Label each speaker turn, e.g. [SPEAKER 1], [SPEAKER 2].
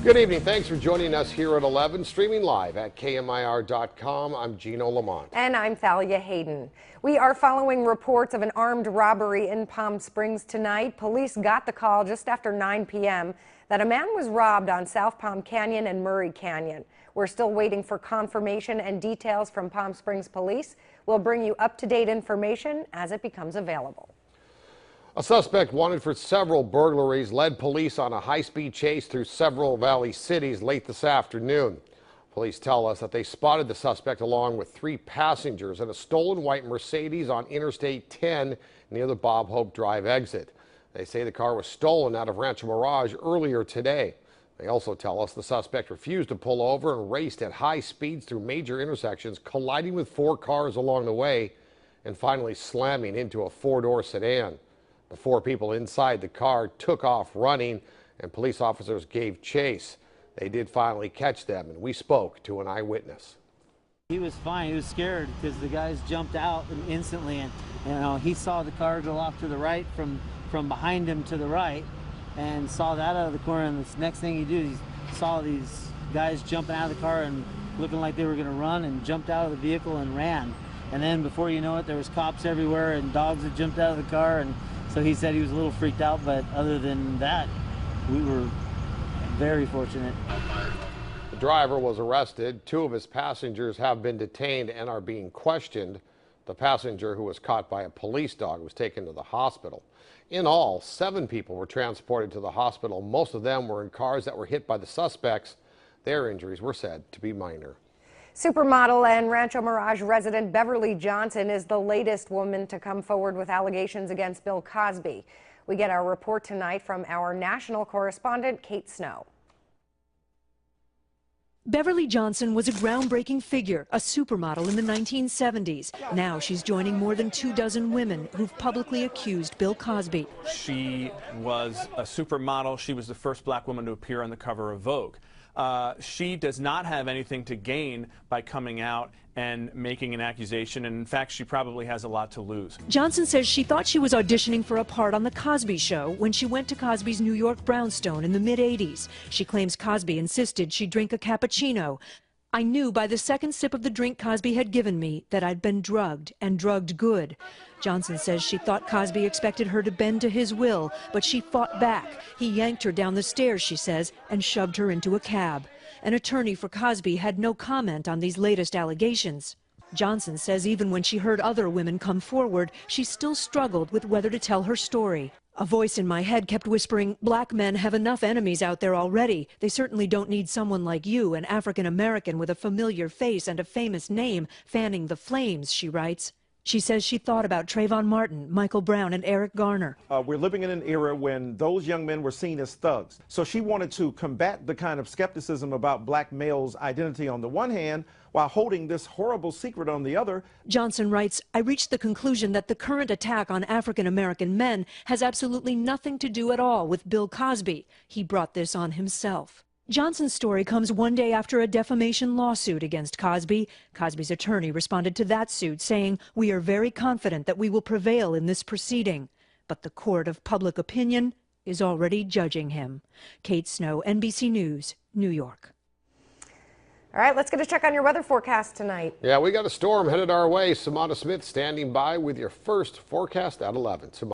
[SPEAKER 1] Good evening. Thanks for joining us here at 11, streaming live at KMIR.com. I'm Gino Lamont.
[SPEAKER 2] And I'm Thalia Hayden. We are following reports of an armed robbery in Palm Springs tonight. Police got the call just after 9 p.m. that a man was robbed on South Palm Canyon and Murray Canyon. We're still waiting for confirmation and details from Palm Springs Police. We'll bring you up-to-date information as it becomes available.
[SPEAKER 1] A suspect wanted for several burglaries led police on a high-speed chase through several Valley cities late this afternoon. Police tell us that they spotted the suspect along with 3 passengers in a stolen white Mercedes on Interstate 10 near the Bob Hope Drive exit. They say the car was stolen out of Rancho Mirage earlier today. They also tell us the suspect refused to pull over and raced at high speeds through major intersections, colliding with 4 cars along the way and finally slamming into a 4-door sedan. The 4 people inside the car took off running, and police officers gave chase. They did finally catch them, and we spoke to an eyewitness.
[SPEAKER 3] He was fine. He was scared because the guys jumped out instantly, and he saw the car go off to the right from behind him to the right, and saw that out of the corner. And the next thing he did, he saw these guys jumping out of the car and looking like they were going to run, and jumped out of the vehicle and ran. And then before you know it, there was cops everywhere and dogs had jumped out of the car. And so he said he was a little freaked out, but other than that, we were very fortunate.
[SPEAKER 1] The driver was arrested. 2 of his passengers have been detained and are being questioned. The passenger, who was caught by a police dog, was taken to the hospital. In all, 7 people were transported to the hospital. Most of them were in cars that were hit by the suspects. Their injuries were said to be minor.
[SPEAKER 2] Supermodel and Rancho Mirage resident Beverly Johnson is the latest woman to come forward with allegations against Bill Cosby. We get our report tonight from our national correspondent, Kate Snow.
[SPEAKER 4] Beverly Johnson was a groundbreaking figure, a supermodel in the 1970s. Now she's joining more than 24 women who've publicly accused Bill Cosby.
[SPEAKER 5] She was a supermodel. She was the first black woman to appear on the cover of Vogue. She does not have anything to gain by coming out and making an accusation, and in fact, she probably has a lot to lose.
[SPEAKER 4] Johnson says she thought she was auditioning for a part on The Cosby Show when she went to Cosby's New York brownstone in the mid-'80s. She claims Cosby insisted she drink a cappuccino. I knew by the second sip of the drink Cosby had given me that I'd been drugged, and drugged good. Johnson says she thought Cosby expected her to bend to his will, but she fought back. He yanked her down the stairs, she says, and shoved her into a cab. An attorney for Cosby had no comment on these latest allegations. Johnson says even when she heard other women come forward, she still struggled with whether to tell her story. A voice in my head kept whispering, black men have enough enemies out there already. They certainly don't need someone like you, an African-American with a familiar face and a famous name, fanning the flames, she writes. She says she thought about Trayvon Martin, Michael Brown, and Eric Garner.
[SPEAKER 6] We're living in an era when those young men were seen as thugs. So she wanted to combat the kind of skepticism about black males' identity on the one hand, while holding this horrible secret on the other.
[SPEAKER 4] Johnson writes, I reached the conclusion that the current attack on African-American men has absolutely nothing to do at all with Bill Cosby. He brought this on himself. Johnson's story comes one day after a defamation lawsuit against Cosby. Cosby's attorney responded to that suit, saying, we are very confident that we will prevail in this proceeding. But the court of public opinion is already judging him. Kate Snow, NBC News, New York.
[SPEAKER 2] All right, let's get a check on your weather forecast tonight.
[SPEAKER 1] Yeah, we got a storm headed our way. Samantha Smith standing by with your first forecast at 11.